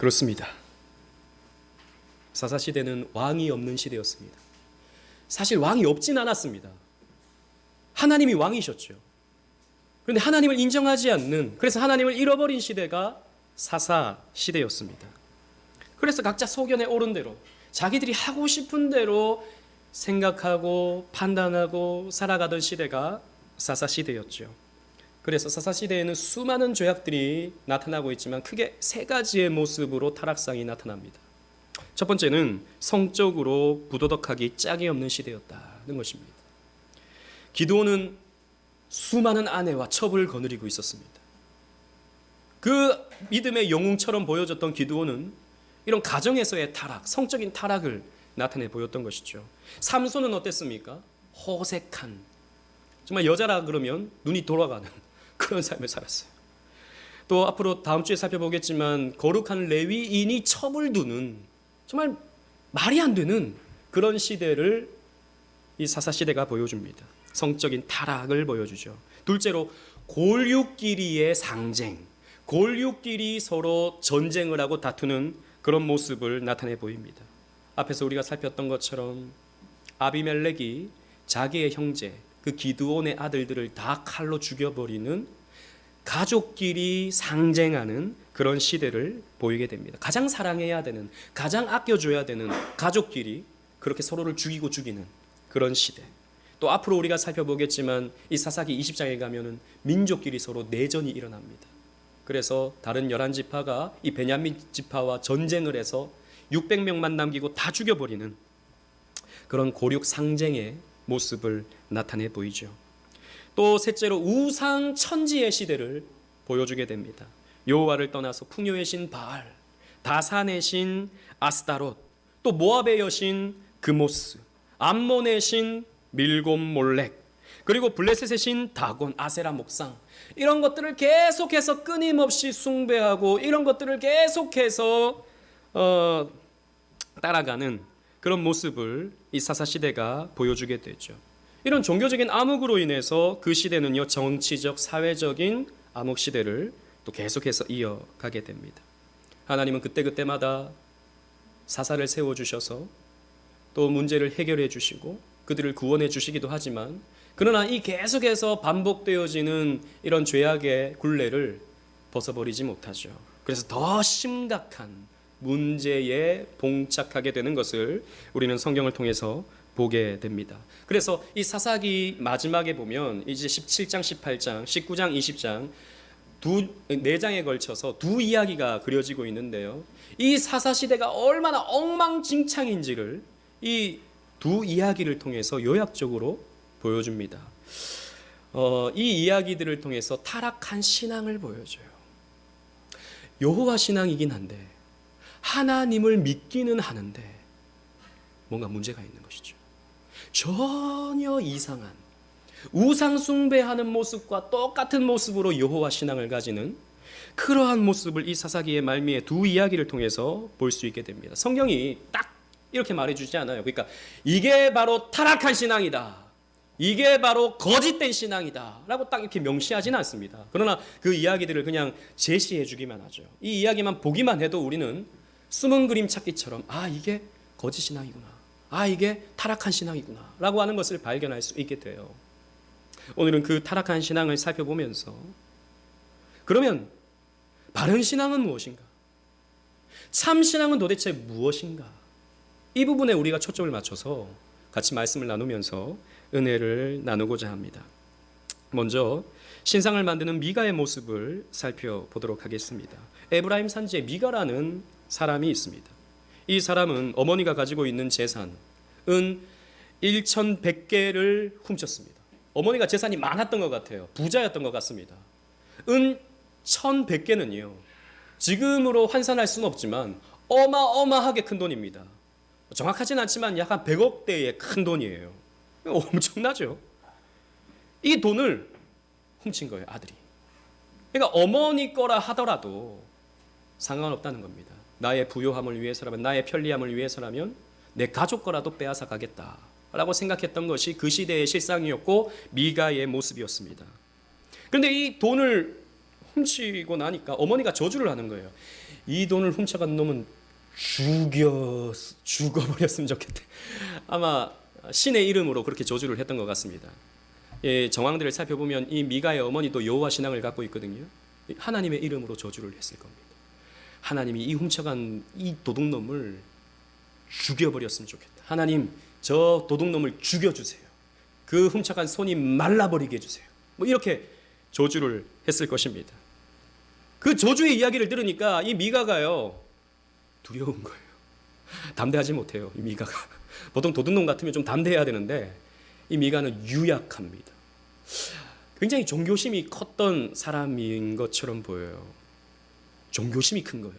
그렇습니다. 사사시대는 왕이 없는 시대였습니다. 사실 왕이 없진 않았습니다. 하나님이 왕이셨죠. 그런데 하나님을 인정하지 않는, 그래서 하나님을 잃어버린 시대가 사사시대였습니다. 그래서 각자 소견에 오른 대로 자기들이 하고 싶은 대로 생각하고 판단하고 살아가던 시대가 사사시대였죠. 그래서 사사시대에는 수많은 죄악들이 나타나고 있지만 크게 세 가지의 모습으로 타락상이 나타납니다. 첫 번째는 성적으로 부도덕하기 짝이 없는 시대였다는 것입니다. 기드온은 수많은 아내와 첩을 거느리고 있었습니다. 그 믿음의 영웅처럼 보여졌던 기드온은 이런 가정에서의 타락, 성적인 타락을 나타내 보였던 것이죠. 삼손은 어땠습니까? 호색한, 정말 여자라 그러면 눈이 돌아가는 그런 삶을 살았어요. 또 앞으로 다음 주에 살펴보겠지만 거룩한 레위인이 첩을 두는 정말 말이 안 되는 그런 시대를 이 사사시대가 보여줍니다. 성적인 타락을 보여주죠. 둘째로 골육끼리의 상쟁, 골육끼리 서로 전쟁을 하고 다투는 그런 모습을 나타내 보입니다. 앞에서 우리가 살폈던 것처럼 아비멜렉이 자기의 형제 그 기드온의 아들들을 다 칼로 죽여버리는 가족끼리 상쟁하는 그런 시대를 보이게 됩니다. 가장 사랑해야 되는, 가장 아껴줘야 되는 가족끼리 그렇게 서로를 죽이고 죽이는 그런 시대. 또 앞으로 우리가 살펴보겠지만 이 사사기 20장에 가면은 민족끼리 서로 내전이 일어납니다. 그래서 다른 11지파가 이 베냐민 지파와 전쟁을 해서 600명만 남기고 다 죽여버리는 그런 고륙 상쟁의 모습을 나타내 보이죠. 또 셋째로 우상 천지의 시대를 보여주게 됩니다. 여호와를 떠나서 풍요의 신 바알, 다산의 신 아스타롯, 또 모압의 여신 그모스, 암몬의 신 밀곰 몰렉, 그리고 블레셋의 신 다곤, 아세라 목상, 이런 것들을 계속해서 끊임없이 숭배하고 이런 것들을 계속해서 따라가는 그런 모습을 이 사사시대가 보여주게 되죠. 이런 종교적인 암흑으로 인해서 그 시대는요, 정치적, 사회적인 암흑시대를 또 계속해서 이어가게 됩니다. 하나님은 그때그때마다 사사를 세워주셔서 또 문제를 해결해 주시고 그들을 구원해 주시기도 하지만, 그러나 이 계속해서 반복되어지는 이런 죄악의 굴레를 벗어버리지 못하죠. 그래서 더 심각한 문제에 봉착하게 되는 것을 우리는 성경을 통해서 보게 됩니다. 그래서 이 사사기 마지막에 보면 이제 17장, 18장, 19장, 20장 4장에 걸쳐서 두 이야기가 그려지고 있는데요. 이 사사시대가 얼마나 엉망진창인지를 이 두 이야기를 통해서 요약적으로 보여줍니다. 이 이야기들을 통해서 타락한 신앙을 보여줘요. 여호와 신앙이긴 한데 하나님을 믿기는 하는데 뭔가 문제가 있는 것이죠. 전혀 이상한 우상 숭배하는 모습과 똑같은 모습으로 여호와 신앙을 가지는 그러한 모습을 이 사사기의 말미에 두 이야기를 통해서 볼 수 있게 됩니다. 성경이 딱 이렇게 말해주지 않아요. 그러니까 이게 바로 타락한 신앙이다, 이게 바로 거짓된 신앙이다 라고 딱 이렇게 명시하지는 않습니다. 그러나 그 이야기들을 그냥 제시해 주기만 하죠. 이 이야기만 보기만 해도 우리는 숨은 그림 찾기처럼 이게 거짓 신앙이구나, 이게 타락한 신앙이구나 라고 하는 것을 발견할 수 있게 돼요. 오늘은 그 타락한 신앙을 살펴보면서 그러면 바른 신앙은 무엇인가? 참 신앙은 도대체 무엇인가? 이 부분에 우리가 초점을 맞춰서 같이 말씀을 나누면서 은혜를 나누고자 합니다. 먼저 신상을 만드는 미가의 모습을 살펴보도록 하겠습니다. 에브라임 산지에 미가라는 사람이 있습니다. 이 사람은 어머니가 가지고 있는 재산 은 1100개를 훔쳤습니다. 어머니가 재산이 많았던 것 같아요. 부자였던 것 같습니다. 은 1100개는요, 지금으로 환산할 수는 없지만 어마어마하게 큰 돈입니다. 정확하진 않지만 약 한 100억대의 큰 돈이에요. 엄청나죠? 이 돈을 훔친 거예요, 아들이. 그러니까 어머니 거라 하더라도 상관없다는 겁니다. 나의 부요함을 위해서라면, 나의 편리함을 위해서라면 내 가족 거라도 빼앗아 가겠다라고 생각했던 것이 그 시대의 실상이었고 미가의 모습이었습니다. 그런데 이 돈을 훔치고 나니까 어머니가 저주를 하는 거예요. 이 돈을 훔쳐간 놈은 죽어버렸으면 좋겠대. 아마 신의 이름으로 그렇게 저주를 했던 것 같습니다. 예, 정황들을 살펴보면 이 미가의 어머니도 여호와 신앙을 갖고 있거든요. 하나님의 이름으로 저주를 했을 겁니다. 하나님이 이 훔쳐간 이 도둑놈을 죽여버렸으면 좋겠다. 하나님, 저 도둑놈을 죽여주세요. 그 훔쳐간 손이 말라버리게 해주세요. 뭐 이렇게 저주를 했을 것입니다. 그 저주의 이야기를 들으니까 이 미가가요, 두려운 거예요. 담대하지 못해요, 이 미가가. 보통 도둑놈 같으면 좀 담대해야 되는데 이 미가는 유약합니다. 굉장히 종교심이 컸던 사람인 것처럼 보여요. 종교심이 큰 거예요.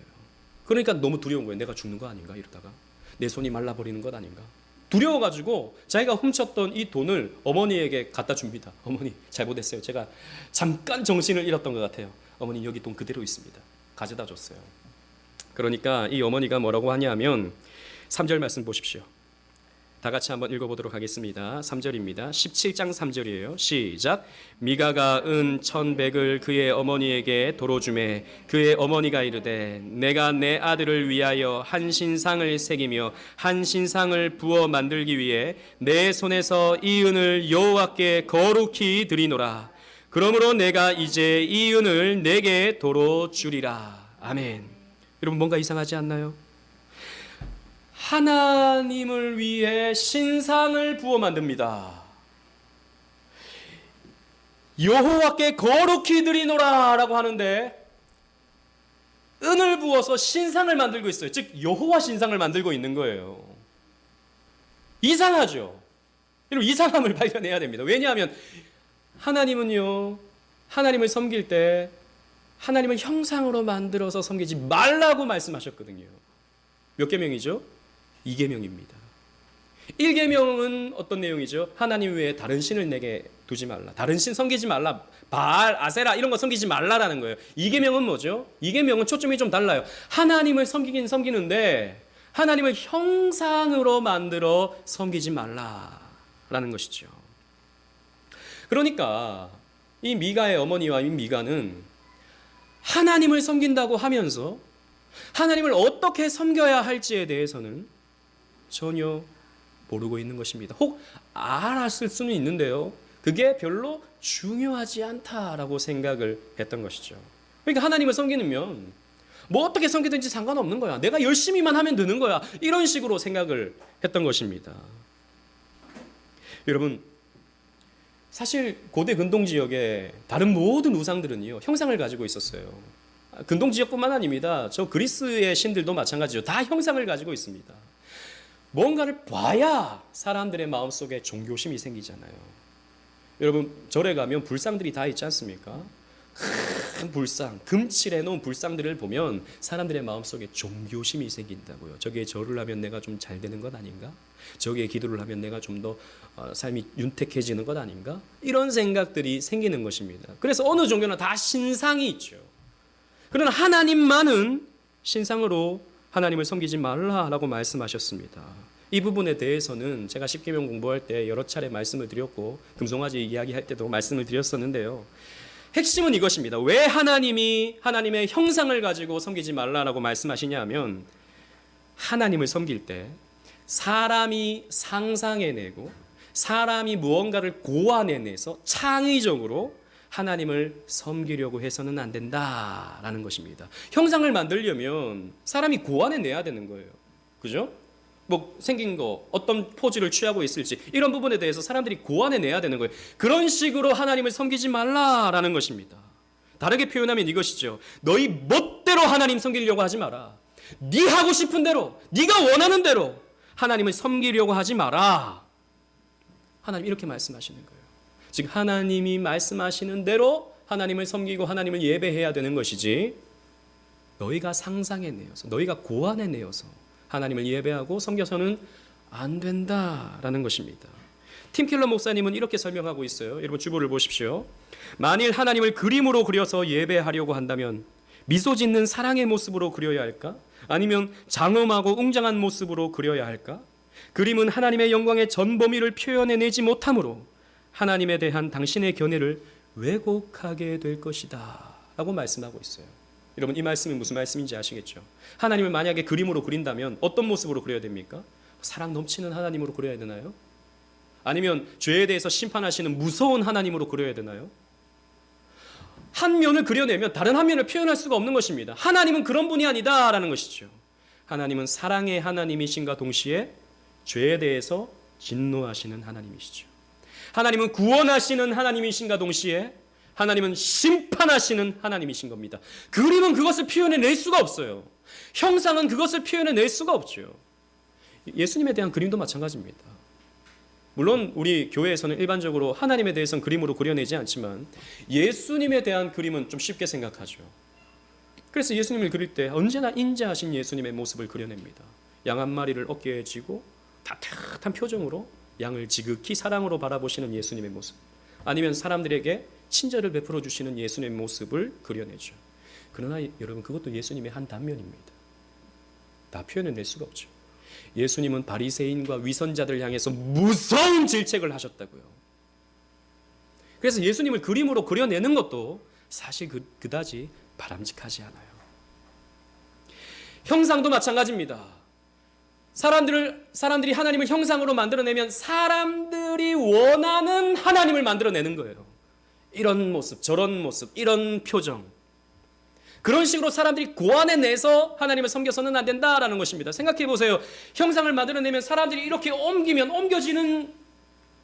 그러니까 너무 두려운 거예요. 내가 죽는 거 아닌가 이러다가 내 손이 말라버리는 것 아닌가. 두려워가지고 자기가 훔쳤던 이 돈을 어머니에게 갖다 줍니다. 어머니, 잘못했어요. 제가 잠깐 정신을 잃었던 것 같아요. 어머니, 여기 돈 그대로 있습니다. 가져다 줬어요. 그러니까 이 어머니가 뭐라고 하냐면 3절 말씀 보십시오. 다 같이 한번 읽어보도록 하겠습니다. 3절입니다. 17장 3절이에요. 시작. 미가가 은 1,100을 그의 어머니에게 도로 주매 그의 어머니가 이르되 내가 내 아들을 위하여 한 신상을 새기며 한 신상을 부어 만들기 위해 내 손에서 이 은을 여호와께 거룩히 드리노라. 그러므로 내가 이제 이 은을 내게 도로 주리라. 아멘. 여러분, 뭔가 이상하지 않나요? 하나님을 위해 신상을 부어 만듭니다. 여호와께 거룩히 드리노라 라고 하는데 은을 부어서 신상을 만들고 있어요. 즉 여호와 신상을 만들고 있는 거예요. 이상하죠? 여러분, 이상함을 발견해야 됩니다. 왜냐하면 하나님은요, 하나님을 섬길 때 하나님을 형상으로 만들어서 섬기지 말라고 말씀하셨거든요. 몇 계명이죠? 2계명입니다. 1계명은 어떤 내용이죠? 하나님 외에 다른 신을 내게 두지 말라. 다른 신 섬기지 말라. 바알, 아세라 이런 거 섬기지 말라라는 거예요. 2계명은 뭐죠? 2계명은 초점이 좀 달라요. 하나님을 섬기긴 섬기는데 하나님을 형상으로 만들어 섬기지 말라라는 것이죠. 그러니까 이 미가의 어머니와 이 미가는 하나님을 섬긴다고 하면서 하나님을 어떻게 섬겨야 할지에 대해서는 전혀 모르고 있는 것입니다. 혹 알았을 수는 있는데요, 그게 별로 중요하지 않다라고 생각을 했던 것이죠. 그러니까 하나님을 섬기면 뭐 어떻게 섬기든지 상관없는 거야. 내가 열심히만 하면 되는 거야. 이런 식으로 생각을 했던 것입니다. 여러분, 사실 고대 근동 지역의 다른 모든 우상들은요, 형상을 가지고 있었어요. 근동 지역뿐만 아닙니다. 저 그리스의 신들도 마찬가지죠. 다 형상을 가지고 있습니다. 뭔가를 봐야 사람들의 마음속에 종교심이 생기잖아요. 여러분, 절에 가면 불상들이 다 있지 않습니까? 큰 불상, 금칠해 놓은 불상들을 보면 사람들의 마음속에 종교심이 생긴다고요. 저기에 절을 하면 내가 좀 잘 되는 것 아닌가? 저기에 기도를 하면 내가 좀 더 삶이 윤택해지는 것 아닌가? 이런 생각들이 생기는 것입니다. 그래서 어느 종교나 다 신상이 있죠. 그러나 하나님만은 신상으로 하나님을 섬기지 말라라고 말씀하셨습니다. 이 부분에 대해서는 제가 십계명 공부할 때 여러 차례 말씀을 드렸고 금송아지 이야기할 때도 말씀을 드렸었는데요. 핵심은 이것입니다. 왜 하나님이 하나님의 형상을 가지고 섬기지 말라라고 말씀하시냐면, 하나님을 섬길 때 사람이 상상해내고 사람이 무언가를 고안해내서 창의적으로 하나님을 섬기려고 해서는 안 된다라는 것입니다. 형상을 만들려면 사람이 고안해내야 되는 거예요. 그죠? 뭐 생긴 거, 어떤 포즈를 취하고 있을지 이런 부분에 대해서 사람들이 고안해내야 되는 거예요. 그런 식으로 하나님을 섬기지 말라라는 것입니다. 다르게 표현하면 이것이죠. 너희 멋대로 하나님 섬기려고 하지 마라. 네 하고 싶은 대로, 네가 원하는 대로 하나님을 섬기려고 하지 마라. 하나님 이렇게 말씀하시는 거예요. 즉 하나님이 말씀하시는 대로 하나님을 섬기고 하나님을 예배해야 되는 것이지, 너희가 상상해내어서 너희가 고안해내어서 하나님을 예배하고 섬겨서는 안 된다라는 것입니다. 팀 켈러 목사님은 이렇게 설명하고 있어요. 여러분 주보를 보십시오. 만일 하나님을 그림으로 그려서 예배하려고 한다면 미소 짓는 사랑의 모습으로 그려야 할까? 아니면 장엄하고 웅장한 모습으로 그려야 할까? 그림은 하나님의 영광의 전 범위를 표현해내지 못하므로 하나님에 대한 당신의 견해를 왜곡하게 될 것이다 라고 말씀하고 있어요. 여러분 이 말씀이 무슨 말씀인지 아시겠죠? 하나님을 만약에 그림으로 그린다면 어떤 모습으로 그려야 됩니까? 사랑 넘치는 하나님으로 그려야 되나요? 아니면 죄에 대해서 심판하시는 무서운 하나님으로 그려야 되나요? 한 면을 그려내면 다른 한 면을 표현할 수가 없는 것입니다. 하나님은 그런 분이 아니다라는 것이죠. 하나님은 사랑의 하나님이신가 동시에 죄에 대해서 진노하시는 하나님이시죠. 하나님은 구원하시는 하나님이신가 동시에 하나님은 심판하시는 하나님이신 겁니다. 그림은 그것을 표현해낼 수가 없어요. 형상은 그것을 표현해낼 수가 없죠. 예수님에 대한 그림도 마찬가지입니다. 물론 우리 교회에서는 일반적으로 하나님에 대해서는 그림으로 그려내지 않지만 예수님에 대한 그림은 좀 쉽게 생각하죠. 그래서 예수님을 그릴 때 언제나 인자하신 예수님의 모습을 그려냅니다. 양 한 마리를 어깨에 쥐고 따뜻한 표정으로 양을 지극히 사랑으로 바라보시는 예수님의 모습, 아니면 사람들에게 친절을 베풀어 주시는 예수님의 모습을 그려내죠. 그러나 여러분, 그것도 예수님의 한 단면입니다. 다 표현해낼 수가 없죠. 예수님은 바리새인과 위선자들 향해서 무서운 질책을 하셨다고요. 그래서 예수님을 그림으로 그려내는 것도 사실 그다지 바람직하지 않아요. 형상도 마찬가지입니다. 사람들이 하나님을 형상으로 만들어내면 사람들이 원하는 하나님을 만들어내는 거예요. 이런 모습, 저런 모습, 이런 표정. 그런 식으로 사람들이 고안해내서 하나님을 섬겨서는 안 된다라는 것입니다. 생각해 보세요. 형상을 만들어내면 사람들이 이렇게 옮기면 옮겨지는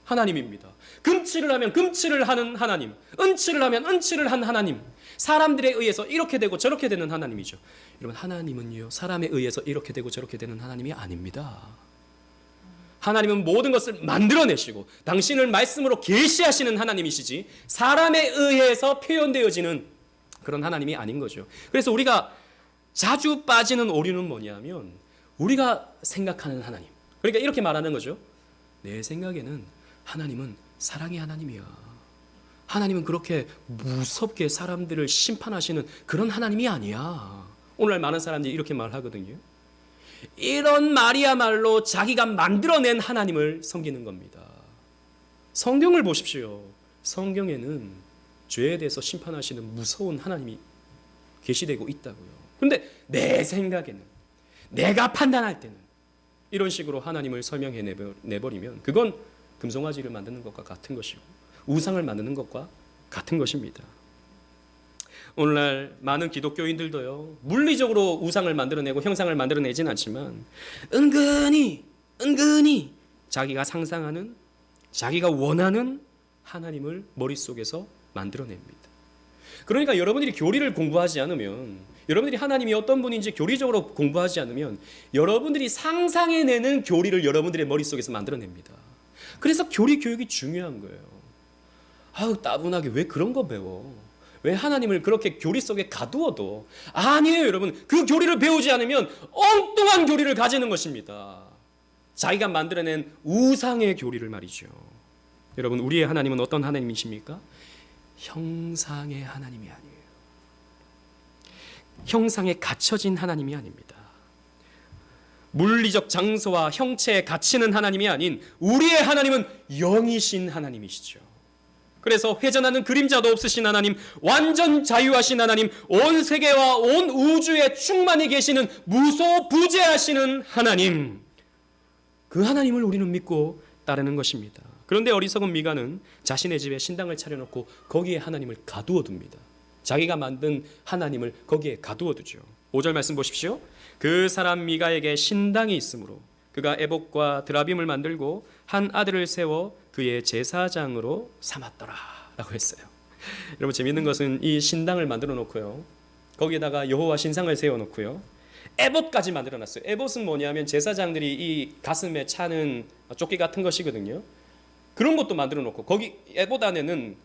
하나님입니다. 금칠을 하면 금칠을 하는 하나님, 은칠을 하면 은칠을 한 하나님, 사람들에 의해서 이렇게 되고 저렇게 되는 하나님이죠. 여러분, 하나님은요, 사람에 의해서 이렇게 되고 저렇게 되는 하나님이 아닙니다. 하나님은 모든 것을 만들어내시고 당신을 말씀으로 계시하시는 하나님이시지 사람에 의해서 표현되어지는 그런 하나님이 아닌 거죠. 그래서 우리가 자주 빠지는 오류는 뭐냐면 우리가 생각하는 하나님, 그러니까 이렇게 말하는 거죠. 내 생각에는 하나님은 사랑의 하나님이야. 하나님은 그렇게 무섭게 사람들을 심판하시는 그런 하나님이 아니야. 오늘날 많은 사람들이 이렇게 말하거든요. 이런 말이야말로 자기가 만들어낸 하나님을 섬기는 겁니다. 성경을 보십시오. 성경에는 죄에 대해서 심판하시는 무서운 하나님이 계시되고 있다고요. 그런데 내 생각에는, 내가 판단할 때는 이런 식으로 하나님을 설명해 내버리면 그건 금송아지를 만드는 것과 같은 것이고 우상을 만드는 것과 같은 것입니다. 오늘날 많은 기독교인들도요, 물리적으로 우상을 만들어내고 형상을 만들어내진 않지만 은근히 자기가 상상하는, 자기가 원하는 하나님을 머릿속에서 만들어냅니다. 그러니까 여러분들이 교리를 공부하지 않으면, 여러분들이 하나님이 어떤 분인지 교리적으로 공부하지 않으면 여러분들이 상상해내는 교리를 여러분들의 머릿속에서 만들어냅니다. 그래서 교리 교육이 중요한 거예요. 아우, 따분하게 왜 그런 거 배워? 왜 하나님을 그렇게 교리 속에 가두어도? 아니에요, 여러분. 그 교리를 배우지 않으면 엉뚱한 교리를 가지는 것입니다. 자기가 만들어낸 우상의 교리를 말이죠. 여러분, 우리의 하나님은 어떤 하나님이십니까? 형상의 하나님이 아니에요. 형상에 갇혀진 하나님이 아닙니다. 물리적 장소와 형체에 갇히는 하나님이 아닌 우리의 하나님은 영이신 하나님이시죠. 그래서 회전하는 그림자도 없으신 하나님, 완전 자유하신 하나님, 온 세계와 온 우주에 충만히 계시는 무소부재하시는 하나님, 그 하나님을 우리는 믿고 따르는 것입니다. 그런데 어리석은 미가는 자신의 집에 신당을 차려놓고 거기에 하나님을 가두어 둡니다. 자기가 만든 하나님을 거기에 가두어 두죠. 5절 말씀 보십시오. 그 사람 미가에게 신당이 있으므로 그가 에봇과 드라빔을 만들고 한 아들을 세워 그의 제사장으로 삼았더라 라고 했어요. 여러분, 재미있는 것은 이 신당을 만들어 놓고요, 거기에다가 여호와 신상을 세워 놓고요, 에봇까지 만들어 놨어요. 에봇은 뭐냐면 제사장들이 이 가슴에 차는 조끼 같은 것이거든요. 그런 것도 만들어 놓고 거기 에봇 안에는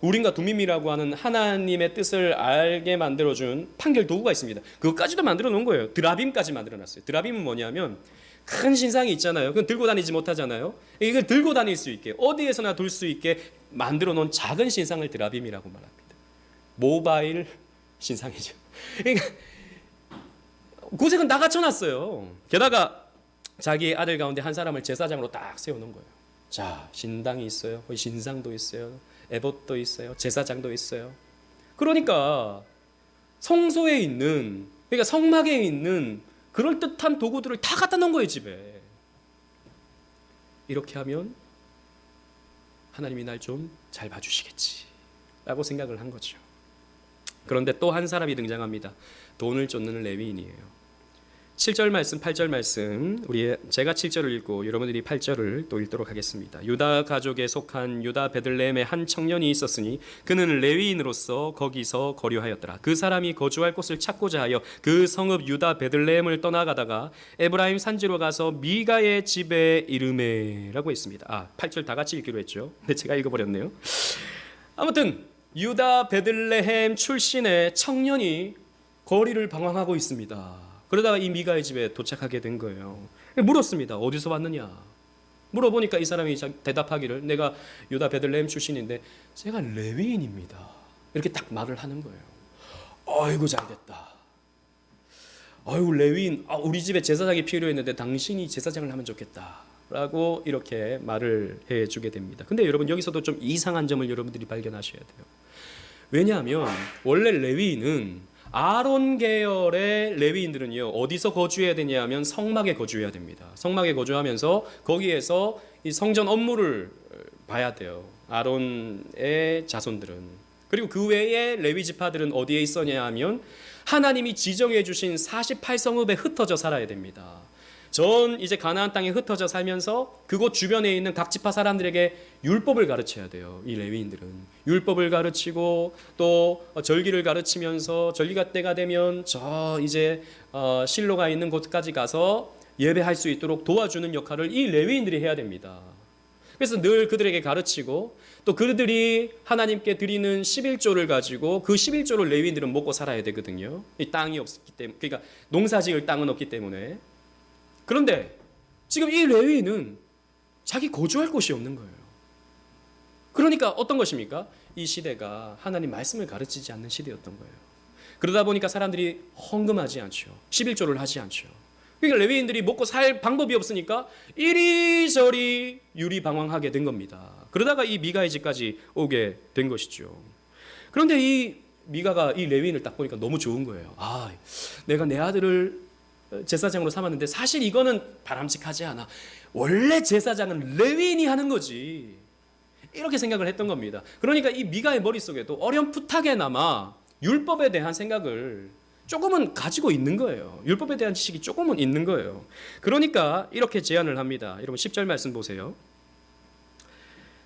우림과 둠밈이라고 하는 하나님의 뜻을 알게 만들어준 판결 도구가 있습니다. 그것까지도 만들어 놓은 거예요. 드라빔까지 만들어 놨어요. 드라빔은 뭐냐면 큰 신상이 있잖아요. 그건 들고 다니지 못하잖아요. 이걸 들고 다닐 수 있게, 어디에서나 둘 수 있게 만들어 놓은 작은 신상을 드라빔이라고 말합니다. 모바일 신상이죠. 그러니까 고색은 다 갖춰놨어요. 게다가 자기 아들 가운데 한 사람을 제사장으로 딱 세워놓은 거예요. 자, 신당이 있어요. 신상도 있어요. 에봇도 있어요. 제사장도 있어요. 그러니까 성소에 있는, 그러니까 성막에 있는 그럴듯한 도구들을 다 갖다 놓은 거예요, 집에. 이렇게 하면 하나님이 날 좀 잘 봐주시겠지 라고 생각을 한 거죠. 그런데 또 한 사람이 등장합니다. 돈을 쫓는 레위인이에요. 7절 말씀, 8절 말씀, 제가 7절을 읽고 여러분들이 8절을 또 읽도록 하겠습니다. 유다 가족에 속한 유다 베들레헴에 한 청년이 있었으니 그는 레위인으로서 거기서 거류하였더라. 그 사람이 거주할 곳을 찾고자 하여 그 성읍 유다 베들레헴을 떠나가다가 에브라임 산지로 가서 미가의 집에 이르매라고 했습니다. 8절 다 같이 읽기로 했죠. 근데 제가 읽어버렸네요. 아무튼 유다 베들레헴 출신의 청년이 거리를 방황하고 있습니다. 그러다가 이 미가의 집에 도착하게 된 거예요. 물었습니다. 어디서 왔느냐? 물어보니까 이 사람이 대답하기를 내가 유다 베들레헴 출신인데 제가 레위인입니다. 이렇게 딱 말을 하는 거예요. 아이고 잘됐다. 아이고 레위인, 우리 집에 제사장이 필요했는데 당신이 제사장을 하면 좋겠다. 라고 이렇게 말을 해주게 됩니다. 근데 여러분 여기서도 좀 이상한 점을 여러분들이 발견하셔야 돼요. 왜냐하면 원래 레위인은 아론 계열의 레위인들은요 어디서 거주해야 되냐면 성막에 거주해야 됩니다. 성막에 거주하면서 거기에서 이 성전 업무를 봐야 돼요. 아론의 자손들은. 그리고 그 외에 레위 지파들은 어디에 있었냐 하면 하나님이 지정해 주신 48성읍에 흩어져 살아야 됩니다. 전 이제 가나안 땅에 흩어져 살면서 그곳 주변에 있는 각 지파 사람들에게 율법을 가르쳐야 돼요. 이 레위인들은 율법을 가르치고 또 절기를 가르치면서 절기가 때가 되면 저 이제 실로가 있는 곳까지 가서 예배할 수 있도록 도와주는 역할을 이 레위인들이 해야 됩니다. 그래서 늘 그들에게 가르치고 또 그들이 하나님께 드리는 11조를 가지고 그 11조를 레위인들은 먹고 살아야 되거든요. 이 땅이 없기 때문에, 그러니까 농사지을 땅은 없기 때문에. 그런데 지금 이 레위인은 자기 거주할 곳이 없는 거예요. 그러니까 어떤 것입니까? 이 시대가 하나님 말씀을 가르치지 않는 시대였던 거예요. 그러다 보니까 사람들이 헌금하지 않죠. 11조를 하지 않죠. 그러니까 레위인들이 먹고 살 방법이 없으니까 이리저리 유리방황하게 된 겁니다. 그러다가 이 미가의 집까지 오게 된 것이죠. 그런데 이 미가가 이 레위인을 딱 보니까 너무 좋은 거예요. 내가 내 아들을 제사장으로 삼았는데 사실 이거는 바람직하지 않아. 원래 제사장은 레위인이 하는 거지. 이렇게 생각을 했던 겁니다. 그러니까 이 미가의 머릿속에도 어렴풋하게나마 율법에 대한 생각을 조금은 가지고 있는 거예요. 율법에 대한 지식이 조금은 있는 거예요. 그러니까 이렇게 제안을 합니다. 여러분 10절 말씀 보세요.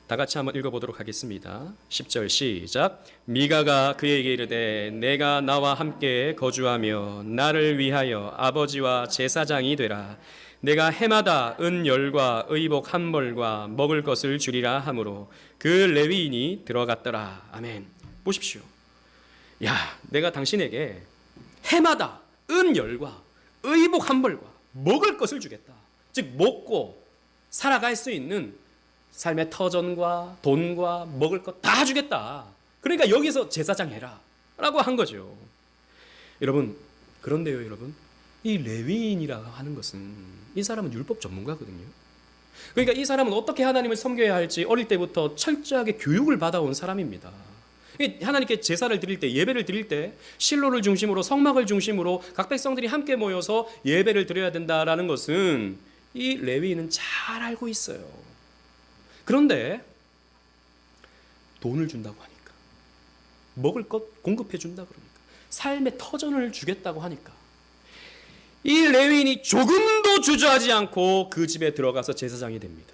다 같이 한번 읽어보도록 하겠습니다. 10절 시작. 미가가 그에게 이르되 내가 나와 함께 거주하며 나를 위하여 아버지와 제사장이 되라. 내가 해마다 은열과 의복 한 벌과 먹을 것을 주리라 하므로 그 레위인이 들어갔더라. 아멘. 보십시오. 내가 당신에게 해마다 은열과 의복 한 벌과 먹을 것을 주겠다. 즉 먹고 살아갈 수 있는 삶의 터전과 돈과 먹을 것 다 주겠다. 그러니까 여기서 제사장 해라 라고 한 거죠. 여러분, 그런데요 여러분, 이 레위인이라고 하는 것은 이 사람은 율법 전문가거든요. 그러니까 이 사람은 어떻게 하나님을 섬겨야 할지 어릴 때부터 철저하게 교육을 받아온 사람입니다. 하나님께 제사를 드릴 때, 예배를 드릴 때 실로를 중심으로 성막을 중심으로 각 백성들이 함께 모여서 예배를 드려야 된다라는 것은 이 레위인은 잘 알고 있어요. 그런데 돈을 준다고 하니까, 먹을 것 공급해 준다 그러니까, 삶의 터전을 주겠다고 하니까 이 레위인이 조금도 주저하지 않고 그 집에 들어가서 제사장이 됩니다.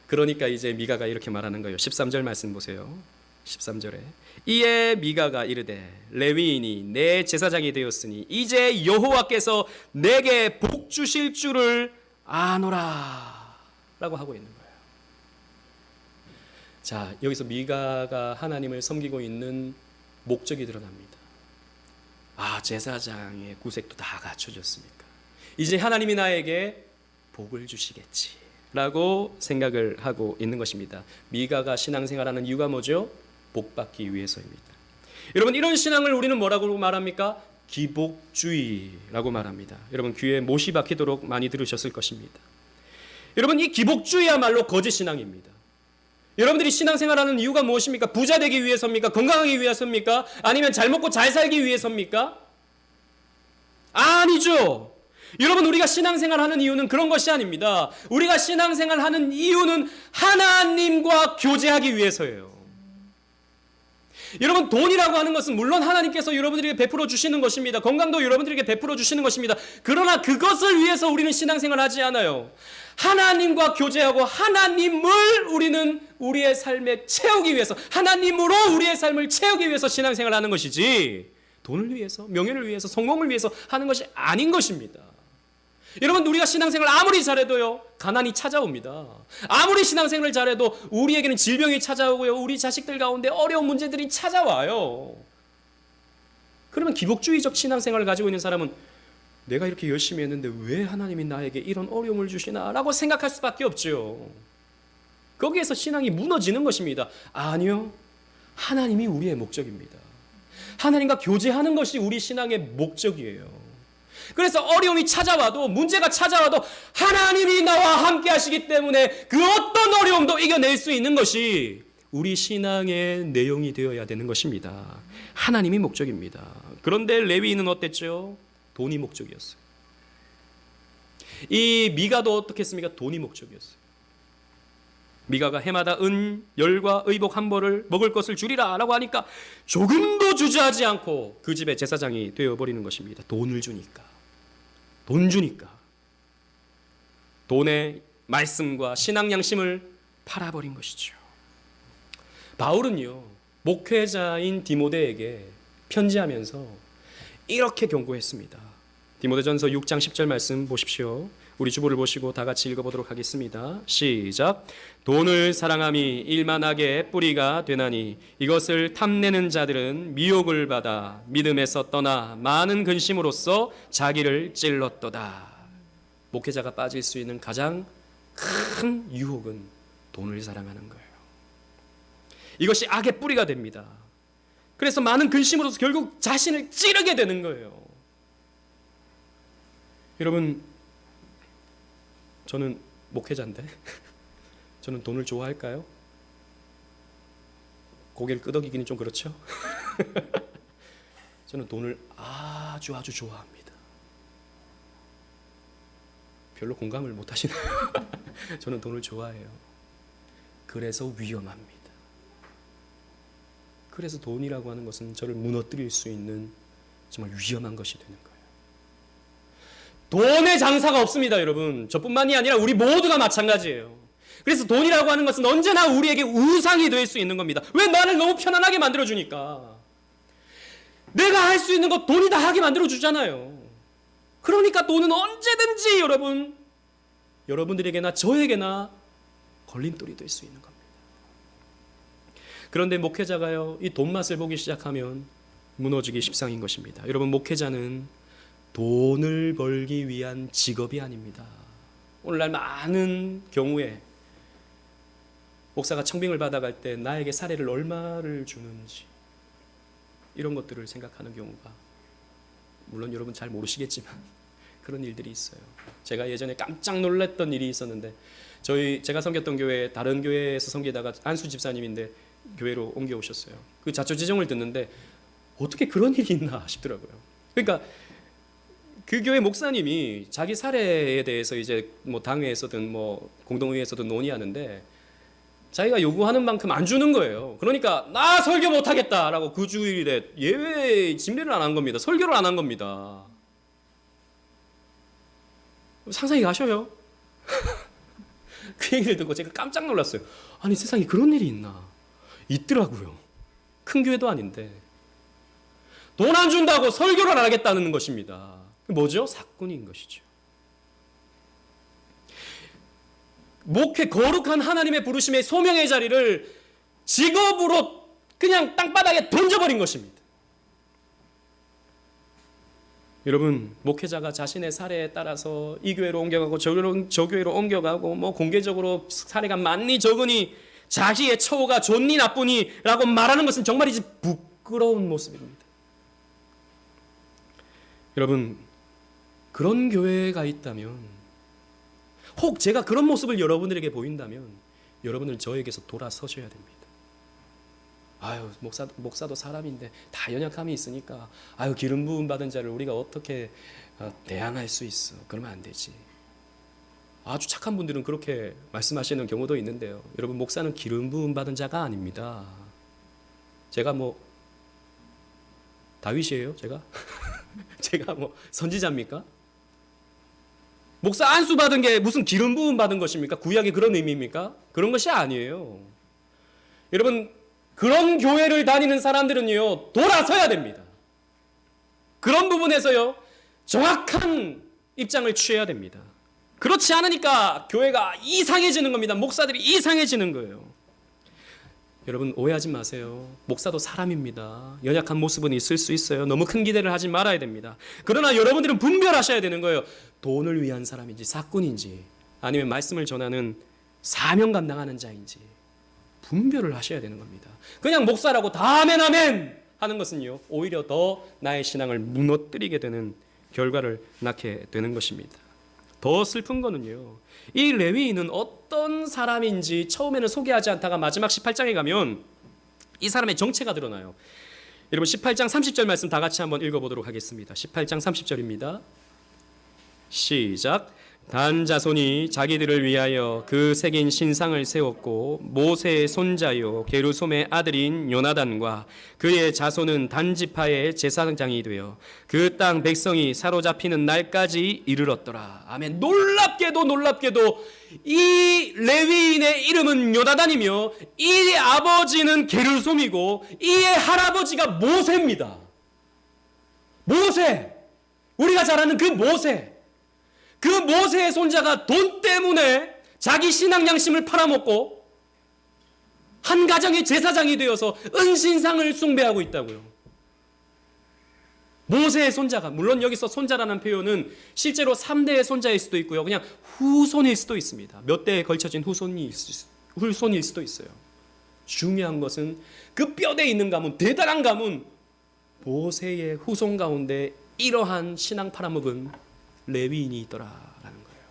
그러니까 이제 미가가 이렇게 말하는 거예요. 13절 말씀 보세요. 13절에 이에 미가가 이르되 레위인이 내 제사장이 되었으니 이제 여호와께서 내게 복 주실 줄을 아노라 라고 하고 있는 거예요. 자, 여기서 미가가 하나님을 섬기고 있는 목적이 드러납니다. 제사장의 구색도 다 갖춰졌으니까 이제 하나님이 나에게 복을 주시겠지 라고 생각을 하고 있는 것입니다. 미가가 신앙생활하는 이유가 뭐죠? 복받기 위해서입니다. 여러분, 이런 신앙을 우리는 뭐라고 말합니까? 기복주의라고 말합니다. 여러분 귀에 못이 박히도록 많이 들으셨을 것입니다. 여러분, 이 기복주의야말로 거짓 신앙입니다. 여러분들이 신앙생활하는 이유가 무엇입니까? 부자 되기 위해서입니까? 건강하기 위해서입니까? 아니면 잘 먹고 잘 살기 위해서입니까? 아니죠. 여러분, 우리가 신앙생활하는 이유는 그런 것이 아닙니다. 우리가 신앙생활하는 이유는 하나님과 교제하기 위해서예요. 여러분, 돈이라고 하는 것은 물론 하나님께서 여러분들에게 베풀어 주시는 것입니다. 건강도 여러분들에게 베풀어 주시는 것입니다. 그러나 그것을 위해서 우리는 신앙생활을 하지 않아요. 하나님과 교제하고 하나님을 우리는 우리의 삶에 채우기 위해서, 하나님으로 우리의 삶을 채우기 위해서 신앙생활을 하는 것이지, 돈을 위해서, 명예를 위해서, 성공을 위해서 하는 것이 아닌 것입니다. 여러분, 우리가 신앙생활 아무리 잘해도요, 가난이 찾아옵니다. 아무리 신앙생활을 잘해도 우리에게는 질병이 찾아오고요, 우리 자식들 가운데 어려운 문제들이 찾아와요. 그러면 기복주의적 신앙생활을 가지고 있는 사람은 내가 이렇게 열심히 했는데 왜 하나님이 나에게 이런 어려움을 주시나 라고 생각할 수밖에 없죠. 거기에서 신앙이 무너지는 것입니다. 아니요, 하나님이 우리의 목적입니다. 하나님과 교제하는 것이 우리 신앙의 목적이에요. 그래서 어려움이 찾아와도, 문제가 찾아와도 하나님이 나와 함께 하시기 때문에 그 어떤 어려움도 이겨낼 수 있는 것이 우리 신앙의 내용이 되어야 되는 것입니다. 하나님이 목적입니다. 그런데 레위인은 어땠죠? 돈이 목적이었어요. 이 미가도 어떻겠습니까? 돈이 목적이었어요. 미가가 해마다 은, 열과 의복 한 벌을 먹을 것을 주리라 라고 하니까 조금도 주저하지 않고 그 집의 제사장이 되어버리는 것입니다. 돈을 주니까. 돈 주니까. 돈의 말씀과 신앙 양심을 팔아버린 것이죠. 바울은요, 목회자인 디모데에게 편지하면서 이렇게 경고했습니다. 디모데전서 6장 10절 말씀 보십시오. 우리 주보를 보시고 다 같이 읽어보도록 하겠습니다. 시작. 돈을 사랑함이 일만하게 뿌리가 되나니 이것을 탐내는 자들은 미혹을 받아 믿음에서 떠나 많은 근심으로써 자기를 찔렀도다. 목회자가 빠질 수 있는 가장 큰 유혹은 돈을 사랑하는 거예요. 이것이 악의 뿌리가 됩니다. 그래서 많은 근심으로써 결국 자신을 찌르게 되는 거예요. 여러분, 저는 목회자인데 저는 돈을 좋아할까요? 고개를 끄덕이기는 좀 그렇죠? 저는 돈을 아주 좋아합니다. 별로 공감을 못 하시나요? 저는 돈을 좋아해요. 그래서 위험합니다. 그래서 돈이라고 하는 것은 저를 무너뜨릴 수 있는 정말 위험한 것이 되는 거예요. 돈의 장사가 없습니다, 여러분. 저뿐만이 아니라 우리 모두가 마찬가지예요. 그래서 돈이라고 하는 것은 언제나 우리에게 우상이 될 수 있는 겁니다. 왜 나를 너무 편안하게 만들어주니까. 내가 할 수 있는 거 돈이 다 하게 만들어주잖아요. 그러니까 돈은 언제든지 여러분들에게나 저에게나 걸림돌이 될 수 있는 겁니다. 그런데 목회자가요, 이 돈 맛을 보기 시작하면 무너지기 십상인 것입니다. 여러분, 목회자는 돈을 벌기 위한 직업이 아닙니다. 오늘날 많은 경우에 목사가 청빙을 받아갈 때 나에게 사례를 얼마를 주는지 이런 것들을 생각하는 경우가, 물론 여러분 잘 모르시겠지만 그런 일들이 있어요. 제가 예전에 깜짝 놀랐던 일이 있었는데, 제가 섬겼던 교회, 다른 교회에서 섬기다가 안수 집사님인데 교회로 옮겨오셨어요. 그 자초지종을 듣는데 어떻게 그런 일이 있나 싶더라고요. 그러니까 그 교회 목사님이 자기 사례에 대해서 이제 뭐 당회에서든 뭐 공동회의에서든 논의하는데 자기가 요구하는 만큼 안 주는 거예요. 그러니까 나 설교 못 하겠다라고 그 주일에 예외 진례를 안 한 겁니다. 설교를 안 한 겁니다. 상상이 가셔요? 그 얘기를 듣고 제가 깜짝 놀랐어요. 아니, 세상에 그런 일이 있나? 있더라고요. 큰 교회도 아닌데 돈 안 준다고 설교를 안 하겠다는 것입니다. 뭐죠? 사건인 것이죠. 거룩한 하나님의 부르심의 소명의 자리를 직업으로 그냥 땅바닥에 던져버린 것입니다. 여러분, 목회자가 자신의 사례에 따라서 이 교회로 옮겨가고 저 교회로 옮겨가고 뭐 공개적으로 사례가 많니 적으니 자기의 처우가 좋니 나쁘니 라고 말하는 것은 정말이지 부끄러운 모습입니다. 여러분, 그런 교회가 있다면, 혹 제가 그런 모습을 여러분들에게 보인다면 여러분은 저에게서 돌아서셔야 됩니다. 아유, 목사도 사람인데 다 연약함이 있으니까 아유, 기름 부음 받은 자를 우리가 어떻게 대항할 수 있어. 그러면 안 되지. 아주 착한 분들은 그렇게 말씀하시는 경우도 있는데요. 여러분, 목사는 기름 부음 받은 자가 아닙니다. 제가 뭐 다윗이에요? 제가? 제가 뭐 선지자입니까? 목사 안수 받은 게 무슨 기름 부음 받은 것입니까? 구약이 그런 의미입니까? 그런 것이 아니에요. 여러분, 그런 교회를 다니는 사람들은요, 돌아서야 됩니다. 그런 부분에서요, 정확한 입장을 취해야 됩니다. 그렇지 않으니까 교회가 이상해지는 겁니다. 목사들이 이상해지는 거예요. 여러분, 오해하지 마세요. 목사도 사람입니다. 연약한 모습은 있을 수 있어요. 너무 큰 기대를 하지 말아야 됩니다. 그러나 여러분들은 분별하셔야 되는 거예요. 돈을 위한 사람인지 사꾼인지 아니면 말씀을 전하는 사명 감당하는 자인지 분별을 하셔야 되는 겁니다. 그냥 목사라고 다 아멘 아멘 하는 것은요, 오히려 더 나의 신앙을 무너뜨리게 되는 결과를 낳게 되는 것입니다. 더 슬픈 거는요, 이 레위인은 어떤 사람인지 처음에는 소개하지 않다가 마지막 18장에 가면 이 사람의 정체가 드러나요. 여러분, 18장 30절 말씀 다 같이 한번 읽어보도록 하겠습니다. 18장 30절입니다. 시작. 단 자손이 자기들을 위하여 그 새긴 신상을 세웠고 모세의 손자요 게르솜의 아들인 요나단과 그의 자손은 단 지파의 제사장이 되어 그 땅 백성이 사로잡히는 날까지 이르렀더라. 아멘. 놀랍게도 이 레위인의 이름은 요나단이며 이 아버지는 게르솜이고 이의 할아버지가 모세입니다. 모세, 우리가 잘 아는 그 모세. 그 모세의 손자가 돈 때문에 자기 신앙 양심을 팔아먹고 한 가정의 제사장이 되어서 은신상을 숭배하고 있다고요. 모세의 손자가, 물론 여기서 손자라는 표현은 실제로 3대의 손자일 수도 있고요, 그냥 후손일 수도 있습니다. 몇 대에 걸쳐진 후손일 수도 있어요. 중요한 것은 그 뼈대에 있는 가문, 대단한 가문, 모세의 후손 가운데 이러한 신앙 팔아먹은 레위인이 있더라라는 거예요.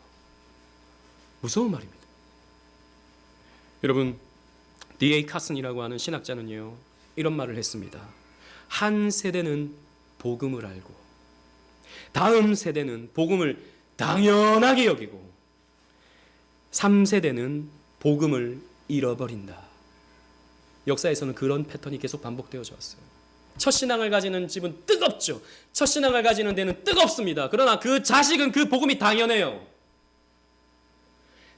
무서운 말입니다. 여러분, D.A. 카슨이라고 하는 신학자는요, 이런 말을 했습니다. 한 세대는 복음을 알고 다음 세대는 복음을 당연하게 여기고 3세대는 복음을 잃어버린다. 역사에서는 그런 패턴이 계속 반복되어져 왔어요. 첫 신앙을 가지는 집은 뜨겁죠. 첫 신앙을 가지는 데는 뜨겁습니다. 그러나 그 자식은 그 복음이 당연해요.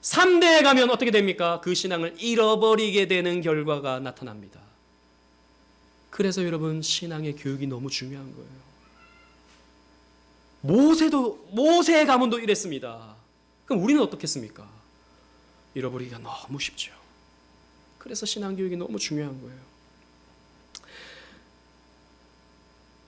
3대에 가면 어떻게 됩니까? 그 신앙을 잃어버리게 되는 결과가 나타납니다. 그래서 여러분, 신앙의 교육이 너무 중요한 거예요. 모세의 가문도 이랬습니다. 그럼 우리는 어떻겠습니까? 잃어버리기가 너무 쉽죠. 그래서 신앙 교육이 너무 중요한 거예요.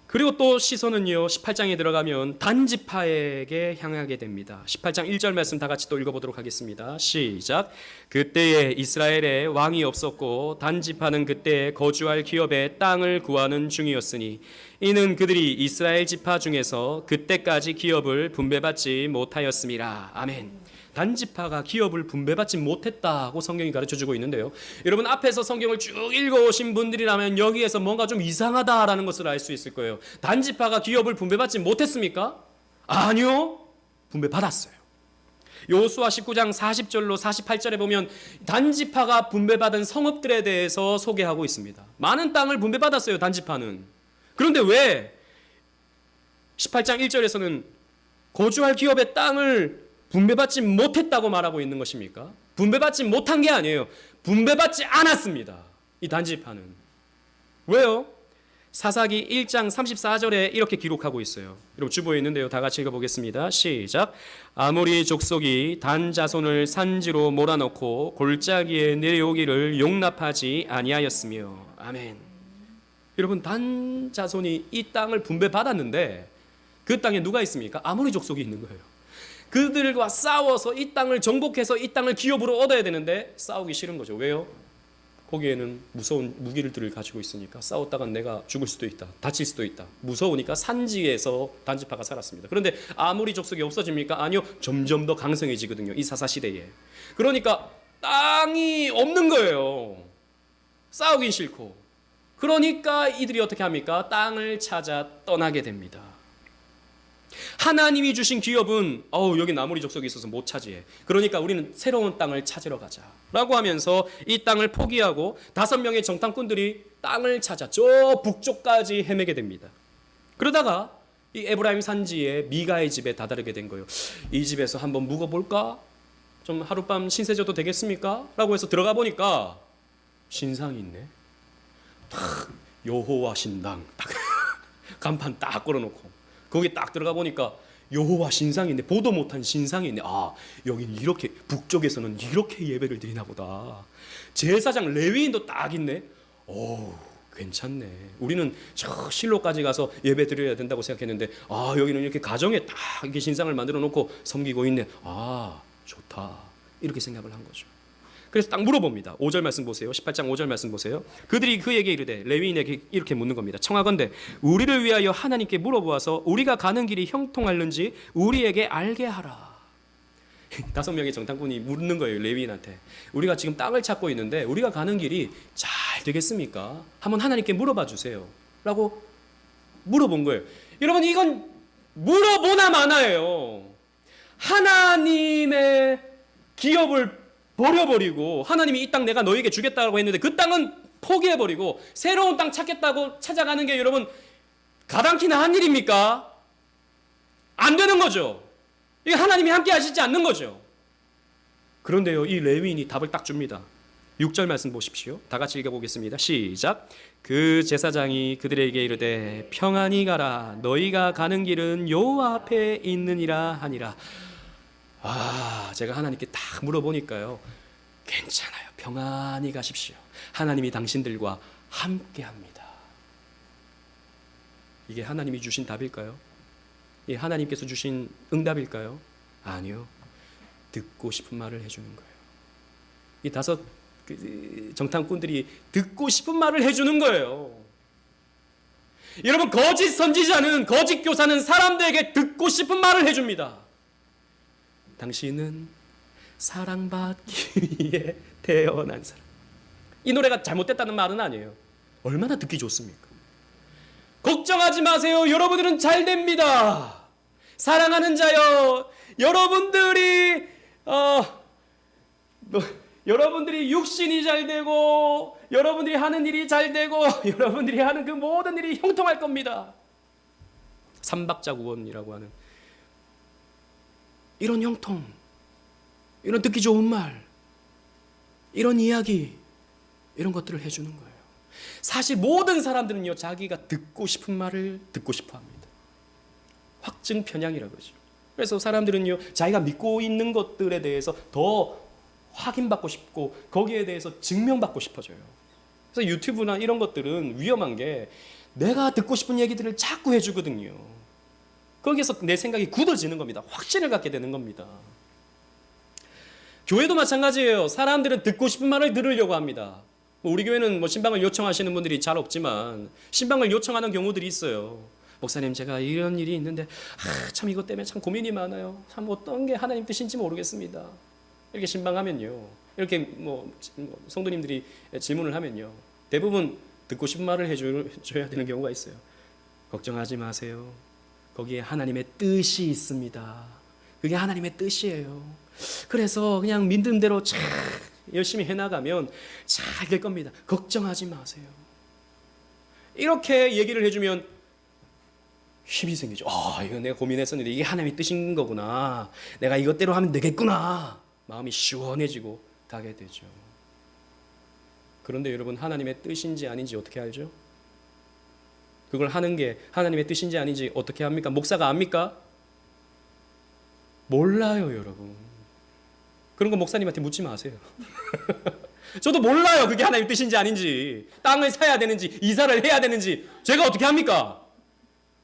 그리고 또 시선은요, 18장에 들어가면 단지파에게 향하게 됩니다. 18장 1절 말씀 다 같이 또 읽어보도록 하겠습니다. 시작. 그때에 이스라엘에 왕이 없었고 단지파는 그때 거주할 기업의 땅을 구하는 중이었으니 이는 그들이 이스라엘 지파 중에서 그때까지 기업을 분배받지 못하였음이라. 아멘. 단지파가 기업을 분배받지 못했다고 성경이 가르쳐주고 있는데요, 여러분, 앞에서 성경을 쭉 읽어오신 분들이라면 여기에서 뭔가 좀 이상하다라는 것을 알 수 있을 거예요. 단지파가 기업을 분배받지 못했습니까? 아니요, 분배받았어요. 여호수아 19장 40절로 48절에 보면 단지파가 분배받은 성읍들에 대해서 소개하고 있습니다. 많은 땅을 분배받았어요, 단지파는. 그런데 왜 18장 1절에서는 거주할 기업의 땅을 분배받지 못했다고 말하고 있는 것입니까? 분배받지 못한 게 아니에요. 분배받지 않았습니다, 이 단지파는. 왜요? 사사기 1장 34절에 이렇게 기록하고 있어요. 여러분, 주보에 있는데요, 다 같이 읽어보겠습니다. 시작. 아모리 족속이 단 자손을 산지로 몰아넣고 골짜기에 내려오기를 용납하지 아니하였으며. 아멘. 여러분, 단 자손이 이 땅을 분배받았는데 그 땅에 누가 있습니까? 아모리 족속이 있는 거예요. 그들과 싸워서 이 땅을 정복해서 이 땅을 기업으로 얻어야 되는데 싸우기 싫은 거죠. 왜요? 거기에는 무서운 무기들을 가지고 있으니까 싸웠다가 내가 죽을 수도 있다, 다칠 수도 있다, 무서우니까 산지에서 단지파가 살았습니다. 그런데 아모리 족속이 없어집니까? 아니요, 점점 더 강성해지거든요, 이 사사시대에. 그러니까 땅이 없는 거예요. 싸우긴 싫고. 그러니까 이들이 어떻게 합니까? 땅을 찾아 떠나게 됩니다. 하나님이 주신 기업은 여기 나무리 족속이 있어서 못 차지해. 그러니까 우리는 새로운 땅을 찾으러 가자 라고 하면서 이 땅을 포기하고 5명의 정탐꾼들이 땅을 찾아 저 북쪽까지 헤매게 됩니다. 그러다가 이 에브라임 산지에 미가의 집에 다다르게 된 거예요. 이 집에서 한번 묵어볼까? 좀 하룻밤 신세져도 되겠습니까? 라고 해서 들어가 보니까 신상이 있네. 딱 여호와 신당 딱 간판 딱 걸어놓고 거기 딱 들어가 보니까 여호와 신상이 있네. 보도 못한 신상이 있네. 여긴 이렇게 북쪽에서는 이렇게 예배를 드리나 보다. 제사장 레위인도 딱 있네. 괜찮네. 우리는 저 실로까지 가서 예배 드려야 된다고 생각했는데 여기는 이렇게 가정에 딱 이렇게 신상을 만들어 놓고 섬기고 있네. 좋다. 이렇게 생각을 한 거죠. 그래서 딱 물어봅니다. 5절 말씀 보세요. 18장 5절 말씀 보세요. 그들이 그에게 이르되, 레위인에게 이렇게 묻는 겁니다. 청하건대 우리를 위하여 하나님께 물어보아서 우리가 가는 길이 형통할는지 우리에게 알게 하라. 5명의 정탐꾼이 묻는 거예요. 레위인한테. 우리가 지금 땅을 찾고 있는데 우리가 가는 길이 잘 되겠습니까? 한번 하나님께 물어봐 주세요 라고 물어본 거예요. 여러분, 이건 물어보나 마나예요. 하나님의 기업을 버려버리고, 하나님이 이 땅 내가 너에게 주겠다고 했는데 그 땅은 포기해버리고 새로운 땅 찾겠다고 찾아가는 게 여러분 가당키나 한 일입니까? 안 되는 거죠. 이게 하나님이 함께 하시지 않는 거죠. 그런데요, 이 레위인이 답을 딱 줍니다. 6절 말씀 보십시오. 다 같이 읽어보겠습니다. 시작. 그 제사장이 그들에게 이르되 평안히 가라. 너희가 가는 길은 여호와 앞에 있느니라 하니라. 제가 하나님께 딱 물어보니까요, 괜찮아요. 평안히 가십시오. 하나님이 당신들과 함께 합니다. 이게 하나님이 주신 답일까요? 이 하나님께서 주신 응답일까요? 아니요. 듣고 싶은 말을 해주는 거예요. 이 5 정탐꾼들이 듣고 싶은 말을 해주는 거예요. 여러분, 거짓 선지자는, 거짓 교사는 사람들에게 듣고 싶은 말을 해줍니다. 당신은 사랑받기 위해 태어난 사람. 이 노래가 잘못됐다는 말은 아니에요. 얼마나 듣기 좋습니까? 걱정하지 마세요. 여러분들은 잘 됩니다. 사랑하는 자여, 여러분들이 여러분들이 육신이 잘 되고, 여러분들이 하는 일이 잘 되고, 여러분들이 하는 그 모든 일이 형통할 겁니다. 삼박자구원이라고 하는 이런 형통, 이런 듣기 좋은 말, 이런 이야기, 이런 것들을 해주는 거예요. 사실 모든 사람들은요, 자기가 듣고 싶은 말을 듣고 싶어 합니다. 확증 편향이라고 하죠. 그래서 사람들은요, 자기가 믿고 있는 것들에 대해서 더 확인받고 싶고 거기에 대해서 증명받고 싶어져요. 그래서 유튜브나 이런 것들은 위험한 게 내가 듣고 싶은 얘기들을 자꾸 해주거든요. 거기에서 내 생각이 굳어지는 겁니다. 확신을 갖게 되는 겁니다. 교회도 마찬가지예요. 사람들은 듣고 싶은 말을 들으려고 합니다. 우리 교회는 신방을 요청하시는 분들이 잘 없지만 신방을 요청하는 경우들이 있어요. 목사님, 제가 이런 일이 있는데 참 이것 때문에 참 고민이 많아요. 참 어떤 게 하나님 뜻인지 모르겠습니다. 이렇게 신방하면요, 이렇게 성도님들이 질문을 하면요, 대부분 듣고 싶은 말을 해줘야 되는 경우가 있어요. 걱정하지 마세요. 거기에 하나님의 뜻이 있습니다. 그게 하나님의 뜻이에요. 그래서 그냥 믿는 대로 잘 열심히 해나가면 잘 될 겁니다. 걱정하지 마세요. 이렇게 얘기를 해주면 힘이 생기죠. 이거 내가 고민했었는데 이게 하나님의 뜻인 거구나. 내가 이것대로 하면 되겠구나. 마음이 시원해지고 가게 되죠. 그런데 여러분, 하나님의 뜻인지 아닌지 어떻게 알죠? 그걸 하는 게 하나님의 뜻인지 아닌지 어떻게 합니까? 목사가 압니까? 몰라요, 여러분. 그런 거 목사님한테 묻지 마세요. 저도 몰라요, 그게 하나님의 뜻인지 아닌지. 땅을 사야 되는지 이사를 해야 되는지 제가 어떻게 합니까?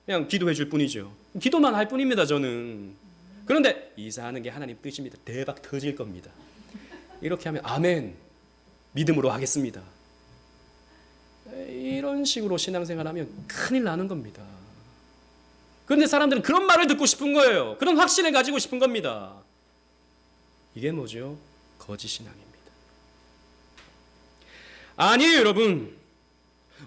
그냥 기도해 줄 뿐이죠. 기도만 할 뿐입니다, 저는. 그런데 이사하는 게 하나님 뜻입니다. 대박 터질 겁니다. 이렇게 하면 아멘, 믿음으로 하겠습니다. 이런 식으로 신앙생활하면 큰일 나는 겁니다. 그런데 사람들은 그런 말을 듣고 싶은 거예요. 그런 확신을 가지고 싶은 겁니다. 이게 뭐죠? 거짓 신앙입니다. 아니에요, 여러분.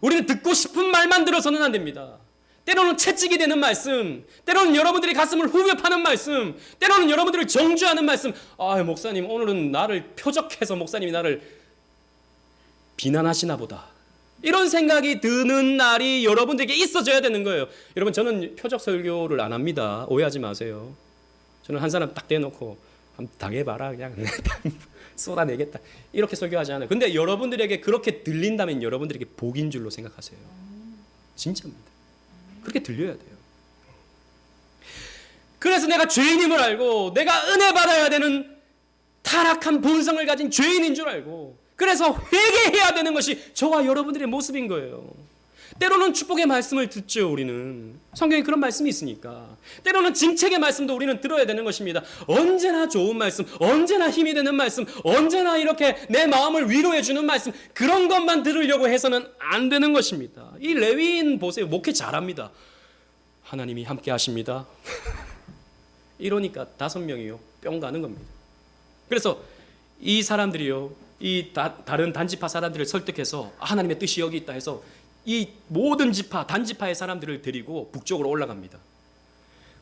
우리는 듣고 싶은 말만 들어서는 안 됩니다. 때로는 채찍이 되는 말씀, 때로는 여러분들이 가슴을 후벼 파는 말씀, 때로는 여러분들을 정죄하는 말씀. 아, 목사님 오늘은 나를 표적해서 목사님이 나를 비난하시나 보다, 이런 생각이 드는 날이 여러분들에게 있어져야 되는 거예요. 여러분, 저는 표적 설교를 안 합니다. 오해하지 마세요. 저는 한 사람 딱 대놓고 한번 당해봐라, 그냥 쏟아내겠다, 이렇게 설교하지 않아요. 근데 여러분들에게 그렇게 들린다면 여러분들에게 복인 줄로 생각하세요. 진짜입니다. 그렇게 들려야 돼요. 그래서 내가 죄인임을 알고, 내가 은혜 받아야 되는 타락한 본성을 가진 죄인인 줄 알고, 그래서 회개해야 되는 것이 저와 여러분들의 모습인 거예요. 때로는 축복의 말씀을 듣죠. 우리는 성경에 그런 말씀이 있으니까. 때로는 징책의 말씀도 우리는 들어야 되는 것입니다. 언제나 좋은 말씀, 언제나 힘이 되는 말씀, 언제나 이렇게 내 마음을 위로해 주는 말씀, 그런 것만 들으려고 해서는 안 되는 것입니다. 이 레위인 보세요. 목회 잘합니다. 하나님이 함께 하십니다. 이러니까 5명이요 뿅 가는 겁니다. 그래서 이 사람들이요, 이 다른 단지파 사람들을 설득해서 하나님의 뜻이 여기 있다 해서 이 모든 지파, 단지파의 사람들을 데리고 북쪽으로 올라갑니다.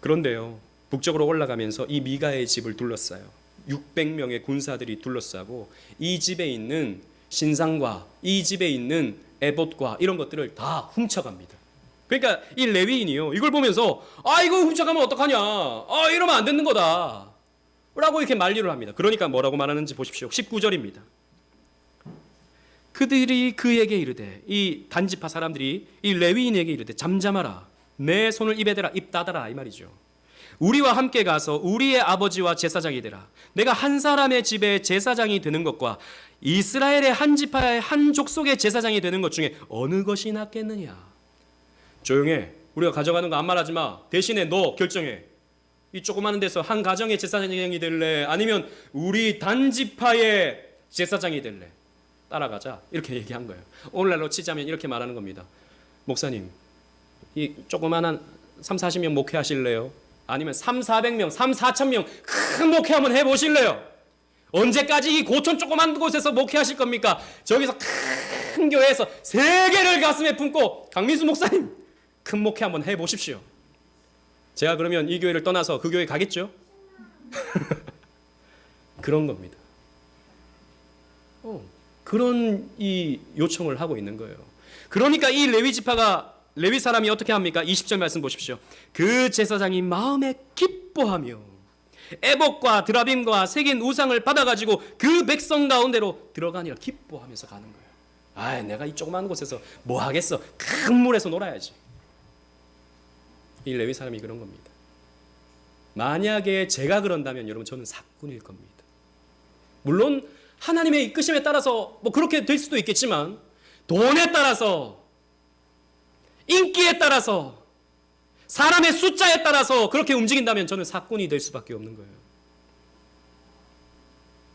그런데요, 북쪽으로 올라가면서 이 미가의 집을 둘러싸요. 600명의 군사들이 둘러싸고 이 집에 있는 신상과 이 집에 있는 에봇과 이런 것들을 다 훔쳐갑니다. 그러니까 이 레위인이요, 이걸 보면서 아, 이거 훔쳐가면 어떡하냐, 아, 이러면 안 되는 거다 라고 이렇게 만류를 합니다. 그러니까 뭐라고 말하는지 보십시오. 19절입니다. 그들이 그에게 이르되, 이 단지파 사람들이 이 레위인에게 이르되, 잠잠하라, 내 손을 입에 대라, 입 닫아라, 이 말이죠. 우리와 함께 가서 우리의 아버지와 제사장이 되라. 내가 한 사람의 집에 제사장이 되는 것과 이스라엘의 한 지파의 한 족속의 제사장이 되는 것 중에 어느 것이 낫겠느냐. 조용해, 우리가 가져가는 거 아무 말하지 마. 대신에 너 결정해. 이 조그마한 데서 한 가정의 제사장이 될래, 아니면 우리 단지파의 제사장이 될래? 따라가자, 이렇게 얘기한 거예요. 오늘날로 치자면 이렇게 말하는 겁니다. 목사님, 이 조그마한 3, 40명 목회하실래요? 아니면 3, 400명, 3, 4천명 큰 목회 한번 해보실래요? 언제까지 이 고촌 조그만 곳에서 목회하실 겁니까? 저기서 큰 교회에서 세계를 가슴에 품고 강민수 목사님 큰 목회 한번 해보십시오. 제가 그러면 이 교회를 떠나서 그 교회 가겠죠? 그런 겁니다. 그런 이 요청을 하고 있는 거예요. 그러니까 이 레위 지파가, 레위 사람이 어떻게 합니까? 20절 말씀 보십시오. 그 제사장이 마음에 기뻐하며 에봇과 드라빔과 새긴 우상을 받아가지고 그 백성 가운데로 들어가니라. 기뻐하면서 가는 거예요. 아, 내가 이 조그만 곳에서 뭐 하겠어? 큰 물에서 놀아야지. 이 레위 사람이 그런 겁니다. 만약에 제가 그런다면 여러분, 저는 사꾼일 겁니다. 물론 하나님의 이끄심에 따라서 뭐 그렇게 될 수도 있겠지만, 돈에 따라서, 인기에 따라서, 사람의 숫자에 따라서 그렇게 움직인다면 저는 사꾼이 될 수밖에 없는 거예요.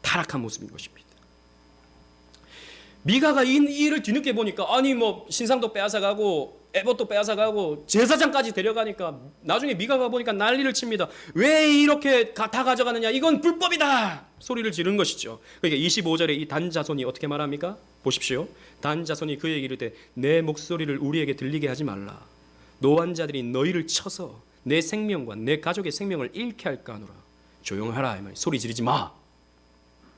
타락한 모습인 것입니다. 미가가 이 일을 뒤늦게 보니까, 아니 뭐 신상도 빼앗아가고 에봇도 빼앗아가고 제사장까지 데려가니까 나중에 미가가 보니까 난리를 칩니다. 왜 이렇게 다 가져가느냐, 이건 불법이다 소리를 지른 것이죠. 그러니까 25절에 이 단 자손이 어떻게 말합니까? 보십시오. 단 자손이 그에게 이르되, 내 목소리를 우리에게 들리게 하지 말라. 노한 자들이 너희를 쳐서 내 생명과 내 가족의 생명을 잃게 할까 하노라. 조용하라, 이 말. 소리 지르지 마.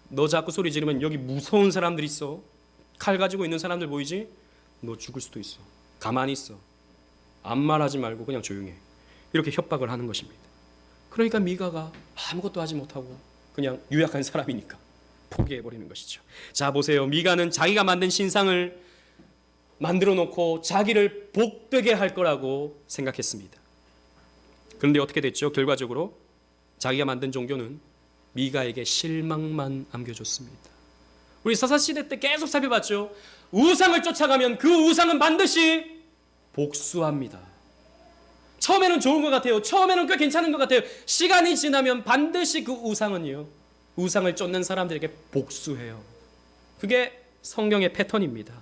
너 자꾸 소리 지르면 여기 무서운 사람들 있어. 칼 가지고 있는 사람들 보이지? 너 죽을 수도 있어. 가만히 있어. 아무 말하지 말고 그냥 조용해. 이렇게 협박을 하는 것입니다. 그러니까 미가가 아무것도 하지 못하고 그냥 유약한 사람이니까 포기해버리는 것이죠. 자, 보세요. 미가는 자기가 만든 신상을 만들어 놓고 자기를 복되게 할 거라고 생각했습니다. 그런데 어떻게 됐죠? 결과적으로 자기가 만든 종교는 미가에게 실망만 안겨줬습니다. 우리 사사시대 때 계속 살펴봤죠. 우상을 쫓아가면 그 우상은 반드시 복수합니다. 처음에는 좋은 것 같아요. 처음에는 꽤 괜찮은 것 같아요. 시간이 지나면 반드시 그 우상은요, 우상을 쫓는 사람들에게 복수해요. 그게 성경의 패턴입니다.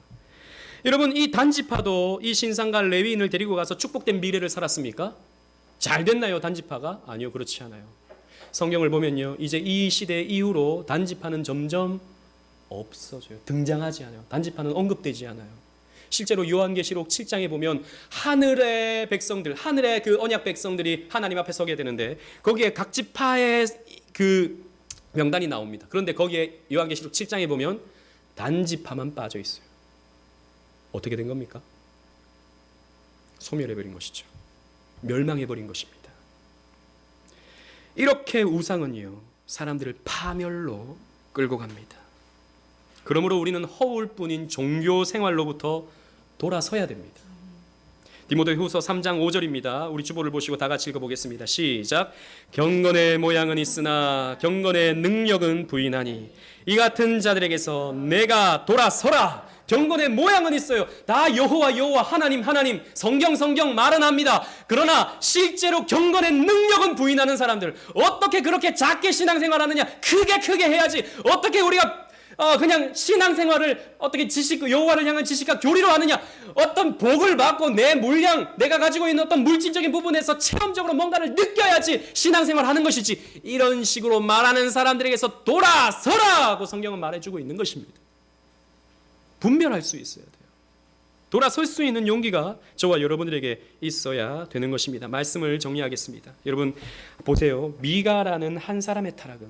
여러분, 이 단지파도 이 신상과 레위인을 데리고 가서 축복된 미래를 살았습니까? 잘 됐나요, 단지파가? 아니요, 그렇지 않아요. 성경을 보면요, 이제 이 시대 이후로 단지파는 점점 없어져요. 등장하지 않아요. 단지파는 언급되지 않아요. 실제로 요한계시록 7장에 보면 하늘의 백성들, 하늘의 그 언약 백성들이 하나님 앞에 서게 되는데 거기에 각 지파의 그 명단이 나옵니다. 그런데 거기에 요한계시록 7장에 보면 단지파만 빠져 있어요. 어떻게 된 겁니까? 소멸해버린 것이죠. 멸망해버린 것입니다. 이렇게 우상은요, 사람들을 파멸로 끌고 갑니다. 그러므로 우리는 허울뿐인 종교 생활로부터 돌아서야 됩니다. 디모데후서 3장 5절입니다. 우리 주보를 보시고 다 같이 읽어보겠습니다. 시작. 경건의 모양은 있으나 경건의 능력은 부인하니 이 같은 자들에게서 내가 돌아서라. 경건의 모양은 있어요. 다 여호와 여호와 하나님 성경 말은 합니다. 그러나 실제로 경건의 능력은 부인하는 사람들, 어떻게 그렇게 작게 신앙생활하느냐, 크게 해야지. 어떻게 우리가 그냥 신앙생활을 어떻게 여호와를 향한 지식과 교리로 하느냐, 어떤 복을 받고 내 물량, 내가 가지고 있는 어떤 물질적인 부분에서 체험적으로 뭔가를 느껴야지 신앙생활 하는 것이지, 이런 식으로 말하는 사람들에게서 돌아서라고 성경은 말해주고 있는 것입니다. 분별할 수 있어야 돼요. 돌아설 수 있는 용기가 저와 여러분들에게 있어야 되는 것입니다. 말씀을 정리하겠습니다. 여러분 보세요. 미가라는 한 사람의 타락은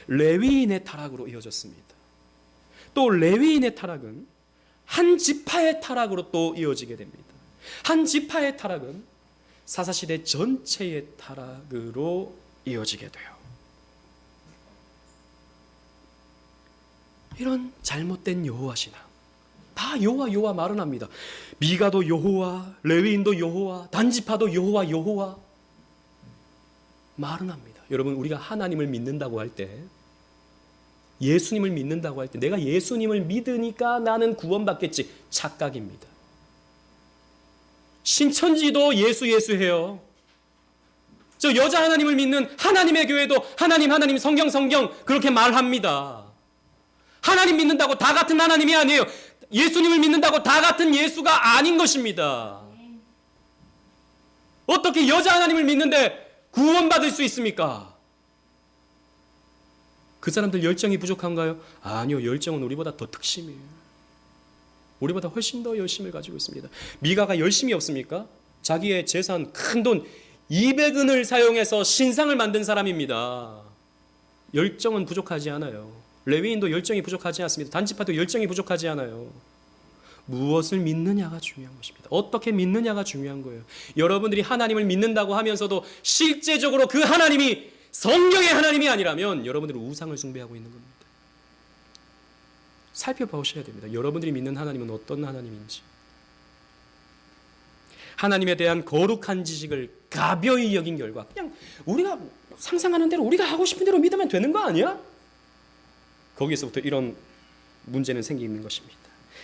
레위인의 타락으로 이어졌습니다. 또 레위인의 타락은 한 지파의 타락으로 또 이어지게 됩니다. 한 지파의 타락은 사사시대 전체의 타락으로 이어지게 돼요. 이런 잘못된 여호와 신앙, 다 여호와 말은 합니다. 미가도 여호와, 레위인도 여호와, 단지파도 여호와 말은 합니다. 여러분, 우리가 하나님을 믿는다고 할 때, 예수님을 믿는다고 할 때, 내가 예수님을 믿으니까 나는 구원받겠지, 착각입니다. 신천지도 예수 해요. 저 여자 하나님을 믿는 하나님의 교회도 하나님 성경 그렇게 말합니다. 하나님 믿는다고 다 같은 하나님이 아니에요. 예수님을 믿는다고 다 같은 예수가 아닌 것입니다. 어떻게 여자 하나님을 믿는데 구원받을 수 있습니까? 그 사람들 열정이 부족한가요? 아니요, 열정은 우리보다 더 특심이에요. 우리보다 훨씬 더 열심을 가지고 있습니다. 미가가 열심이 없습니까? 자기의 재산 큰 돈 200은을 사용해서 신상을 만든 사람입니다. 열정은 부족하지 않아요. 레위인도 열정이 부족하지 않습니다. 단지파도 열정이 부족하지 않아요. 무엇을 믿느냐가 중요한 것입니다. 어떻게 믿느냐가 중요한 거예요. 여러분들이 하나님을 믿는다고 하면서도 실제적으로 그 하나님이 성경의 하나님이 아니라면 여러분들은 우상을 숭배하고 있는 겁니다. 살펴보셔야 됩니다. 여러분들이 믿는 하나님은 어떤 하나님인지. 하나님에 대한 거룩한 지식을 가벼이 여긴 결과, 그냥 우리가 상상하는 대로, 우리가 하고 싶은 대로 믿으면 되는 거 아니야? 거기서부터 이런 문제는 생기는 것입니다.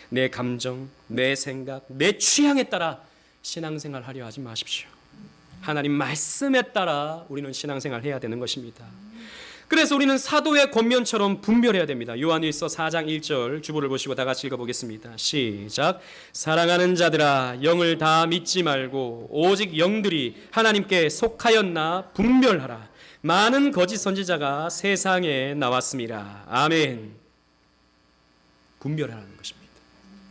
내 감정, 내 생각, 내 취향에 따라 신앙생활 하려 하지 마십시오. 하나님 말씀에 따라 우리는 신앙생활 해야 되는 것입니다. 그래서 우리는 사도의 권면처럼 분별해야 됩니다. 요한일서 4장 1절 주보를 보시고 다 같이 읽어보겠습니다. 시작. 사랑하는 자들아, 영을 다 믿지 말고 오직 영들이 하나님께 속하였나 분별하라. 많은 거짓 선지자가 세상에 나왔습니다. 아멘. 분별하라는 것입니다.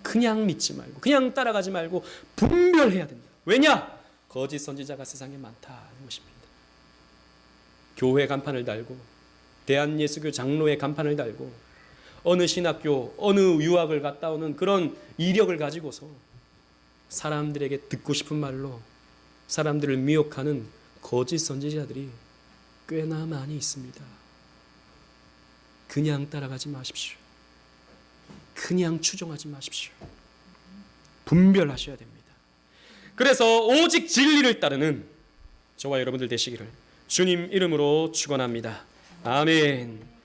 그냥 믿지 말고, 그냥 따라가지 말고 분별해야 된다. 왜냐? 거짓 선지자가 세상에 많다는 것입니다. 교회 간판을 달고, 대한예수교 장로의 간판을 달고, 어느 신학교, 어느 유학을 갔다 오는 그런 이력을 가지고서 사람들에게 듣고 싶은 말로 사람들을 미혹하는 거짓 선지자들이 꽤나 많이 있습니다. 그냥 따라가지 마십시오. 그냥 추종하지 마십시오. 분별하셔야 됩니다. 그래서 오직 진리를 따르는 저와 여러분들 되시기를 주님 이름으로 축원합니다. 아멘.